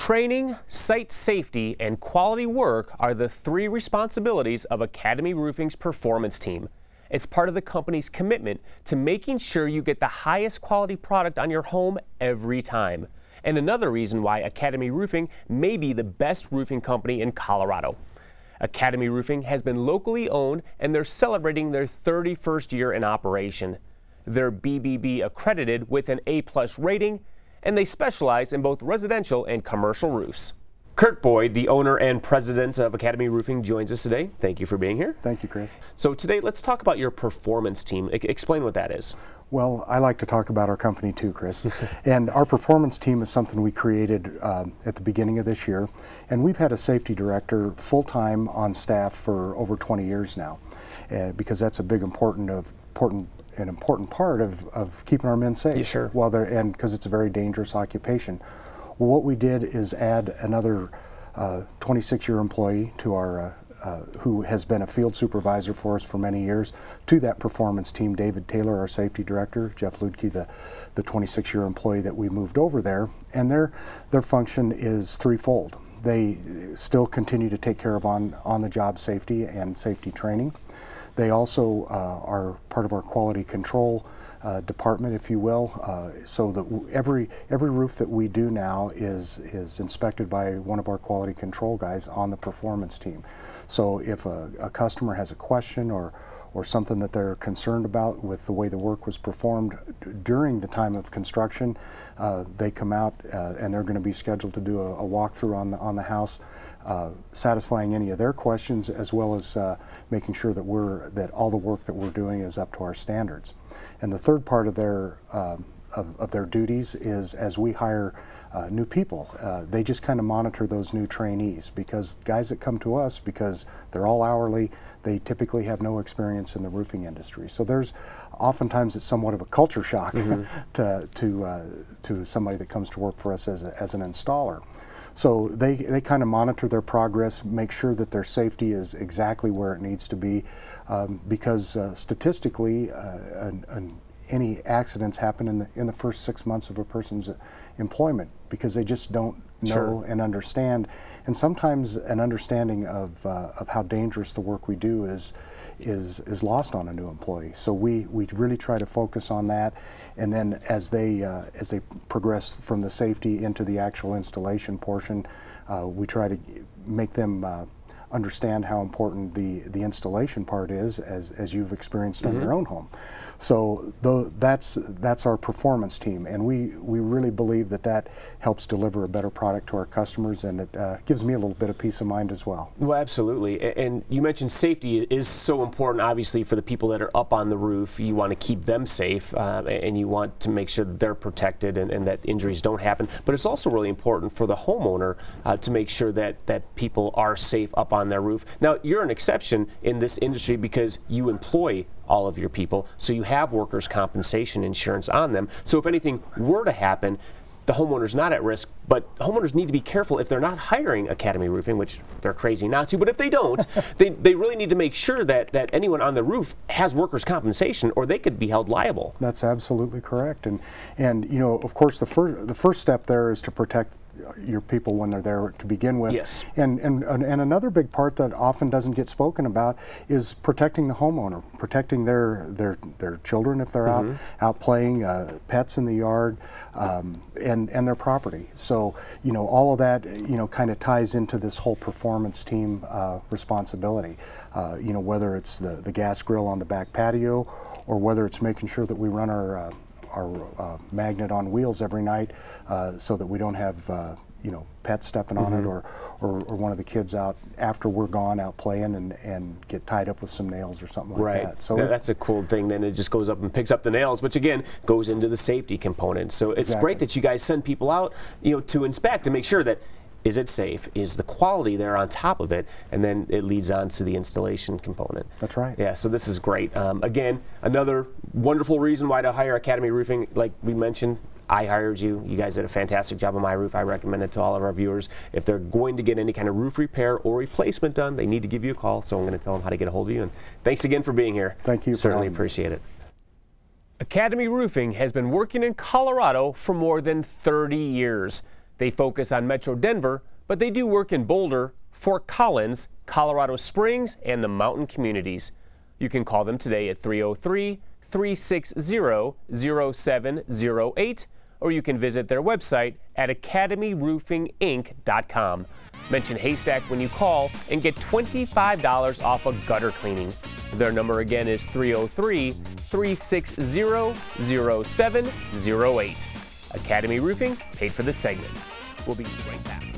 Training, site safety, and quality work are the three responsibilities of Academy Roofing's performance team. It's part of the company's commitment to making sure you get the highest quality product on your home every time. And another reason why Academy Roofing may be the best roofing company in Colorado. Academy Roofing has been locally owned and they're celebrating their 31st year in operation. They're BBB accredited with an A+ rating, and they specialize in both residential and commercial roofs. Kurt Boyd, the owner and president of Academy Roofing, joins us today. Thank you for being here. Thank you, Chris. So today, let's talk about your performance team. Explain what that is. Well, I like to talk about our company too, Chris. And our performance team is something we created at the beginning of this year. And we've had a safety director full-time on staff for over 20 years now, because that's a big important part of keeping our men safe. Yeah, sure. While they're, and because it's a very dangerous occupation. Well, what we did is add another 26-year employee to our who has been a field supervisor for us for many years, to that performance team. David Taylor, our safety director, Jeff Ludke, the 26-year employee that we moved over there, and their function is threefold. They still continue to take care of on-the-job safety and safety training. They also are part of our quality control department, if you will, so that every roof that we do now is inspected by one of our quality control guys on the performance team. So if a customer has a question or something that they're concerned about with the way the work was performed during the time of construction, they come out and they're going to be scheduled to do a walkthrough on the house, satisfying any of their questions, as well as making sure that all the work that we're doing is up to our standards. And the third part of their duties is, as we hire new people, they just kind of monitor those new trainees, because guys that come to us, because they're all hourly, they typically have no experience in the roofing industry. So there's oftentimes it's somewhat of a culture shock to somebody that comes to work for us as an installer. So they kind of monitor their progress, make sure that their safety is exactly where it needs to be, because statistically, any accidents happen in the first 6 months of a person's employment, because they just don't know and understand. And sometimes an understanding of how dangerous the work we do is lost on a new employee. So we really try to focus on that, and then as they progress from the safety into the actual installation portion, we try to make them understand how important the installation part is, as you've experienced on your own home. So that's our performance team, and we really believe that helps deliver a better product to our customers, and it gives me a little bit of peace of mind as well. Well, absolutely. And you mentioned safety is so important, obviously, for the people that are up on the roof. You want to keep them safe, and you want to make sure that they're protected and that injuries don't happen. But it's also really important for the homeowner to make sure that people are safe up on their roof. Now, you're an exception in this industry because you employ all of your people, so you have workers' compensation insurance on them. So if anything were to happen, the homeowner's not at risk, but homeowners need to be careful if they're not hiring Academy Roofing, which they're crazy not to, but if they don't, they really need to make sure that anyone on the roof has workers' compensation, or they could be held liable. That's absolutely correct. And you know, of course, the first step there is to protect your people when they're there to begin with. Yes. And another big part that often doesn't get spoken about is protecting the homeowner, protecting their children if they're out playing, pets in the yard, and their property. So you know, all of that kind of ties into this whole performance team responsibility. You know, whether it's the gas grill on the back patio, or whether it's making sure that we run our magnet on wheels every night, so that we don't have pets stepping on it, or one of the kids out after we're gone out playing and get tied up with some nails or something like that. So that's a cool thing. Then it just goes up and picks up the nails, which again goes into the safety component. So it's great that you guys send people out, to inspect and make sure that is it safe? Is the quality there on top of it? And then it leads on to the installation component. That's right. Yeah, so this is great. Again, another wonderful reason why to hire Academy Roofing. Like we mentioned, I hired you. You guys did a fantastic job on my roof. I recommend it to all of our viewers. If they're going to get any kind of roof repair or replacement done, they need to give you a call. So I'm going to tell them how to get a hold of you. And thanks again for being here. Thank you. Certainly appreciate it. Academy Roofing has been working in Colorado for more than 30 years. They focus on Metro Denver, but they do work in Boulder, Fort Collins, Colorado Springs, and the mountain communities. You can call them today at 303-360-0708, or you can visit their website at academyroofinginc.com. Mention Haystack when you call and get $25 off of gutter cleaning. Their number again is 303-360-0708. Academy Roofing paid for this segment. We'll be right back.